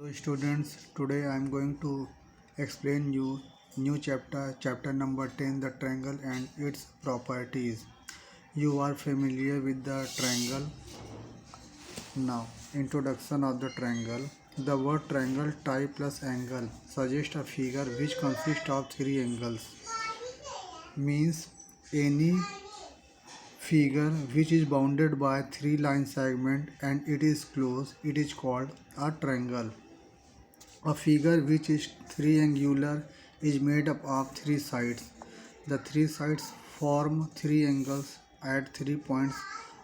Hello students, today I am going to explain you new chapter number 10, the triangle and its properties. You are familiar with the triangle. Now, introduction of the triangle. The word triangle, type plus angle suggests a figure which consists of three angles. Means any figure which is bounded by three line segment and it is closed, it is called a triangle. A figure which is triangular is made up of three sides. The three sides form three angles at 3 points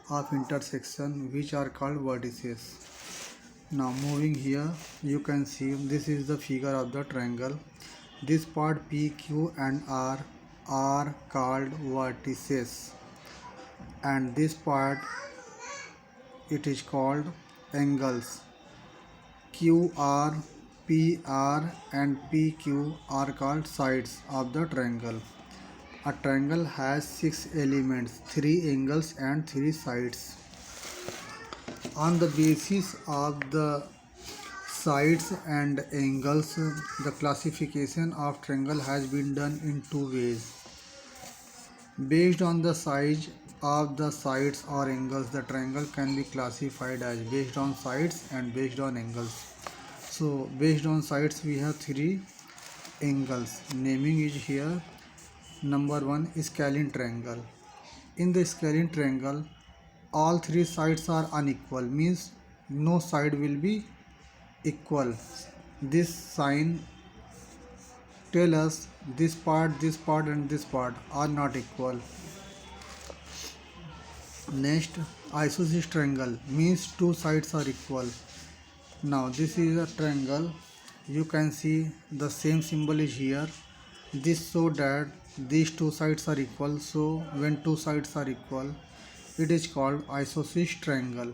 of intersection which are called vertices. Now moving here, you can see this is the figure of the triangle. This part P, Q and R are called vertices, and this part it is called angles. QR, PR and PQ are called sides of the triangle. A triangle has 6 elements, 3 angles and 3 sides. On the basis of the sides and angles, the classification of triangle has been done in two ways. Based on the size of the sides or angles, the triangle can be classified as based on sides and based on angles. So based on sides we have three angles. Naming is here. Number 1 is scalene triangle. In the scalene triangle, all three sides are unequal, means no side will be equal. This sign tell us this part and this part are not equal. Next, isosceles triangle means two sides are equal. Now this is a triangle. You can see the same symbol is here. This so that these two sides are equal. So when two sides are equal, it is called isosceles triangle.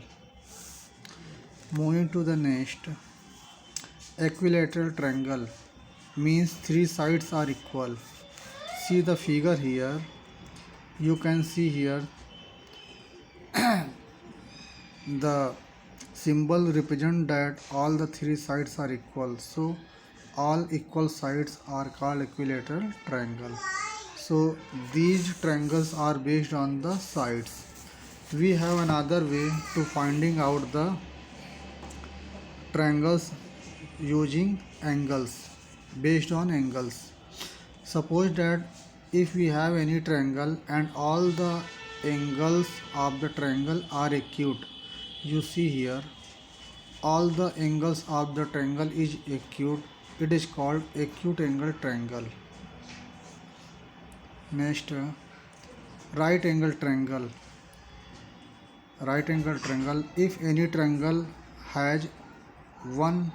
Moving to the next, equilateral triangle means three sides are equal. See the figure here. You can see here the symbol represent that all the three sides are equal. So all equal sides are called equilateral triangle. So these triangles are based on the sides. We have another way to finding out the triangles using angles, based on angles. Suppose that if we have any triangle and all the angles of the triangle are acute. You see here all the angles of the triangle is acute. It is called acute angle triangle. Next, right angle triangle. Right angle triangle, if any triangle has one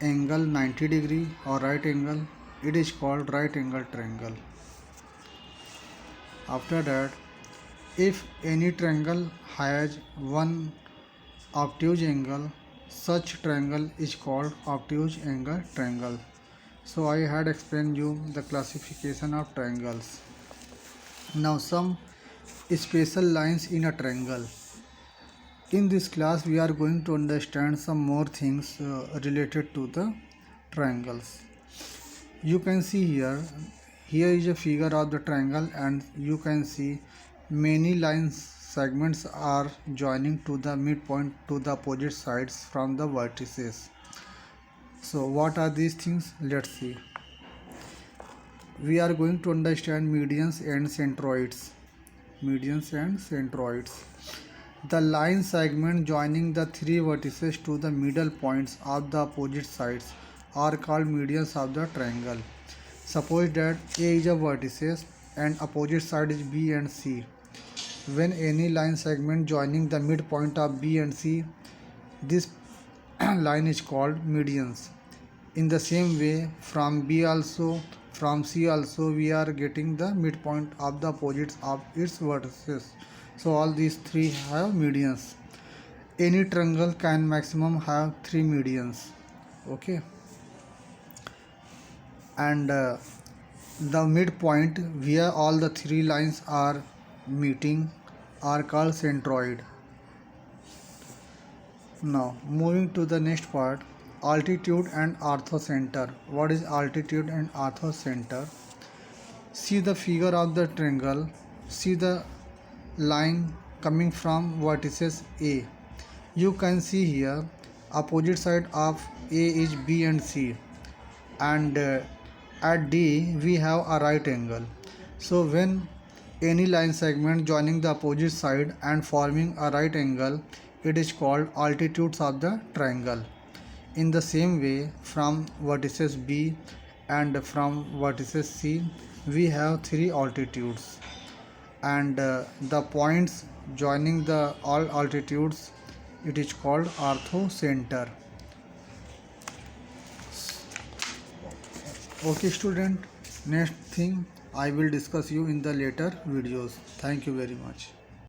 angle 90 degree or right angle, it is called right angle triangle. After that, if any triangle has one obtuse angle, such triangle is called obtuse angle triangle. So I had explained you the classification of triangles. Now some special lines in a triangle. In this class we are going to understand some more things related to the triangles. You can see here is a figure of the triangle and you can see many lines segments are joining to the midpoint to the opposite sides from the vertices. So what are these things? Let's see. We are going to understand medians and centroids. Medians and centroids. The line segment joining the three vertices to the middle points of the opposite sides are called medians of the triangle. Suppose that A is a vertices and opposite side is B and C. When any line segment joining the midpoint of B and C, this line is called medians. In the same way, from B also, from C also, we are getting the midpoint of the opposites of its vertices. So all these three have medians. Any triangle can maximum have 3 medians. Okay. And the midpoint where all the three lines are meeting are called centroid. Now moving to the next part, altitude and orthocenter. What is altitude and orthocenter? See the figure of the triangle. See the line coming from vertices A. You can see here opposite side of A is B and C, and at D we have a right angle. So when any line segment joining the opposite side and forming a right angle, it is called altitudes of the triangle. In the same way, from vertices B and from vertices C, we have three altitudes, and the points joining the all altitudes, it is called orthocenter. Okay student, next thing I will discuss you in the later videos. Thank you very much.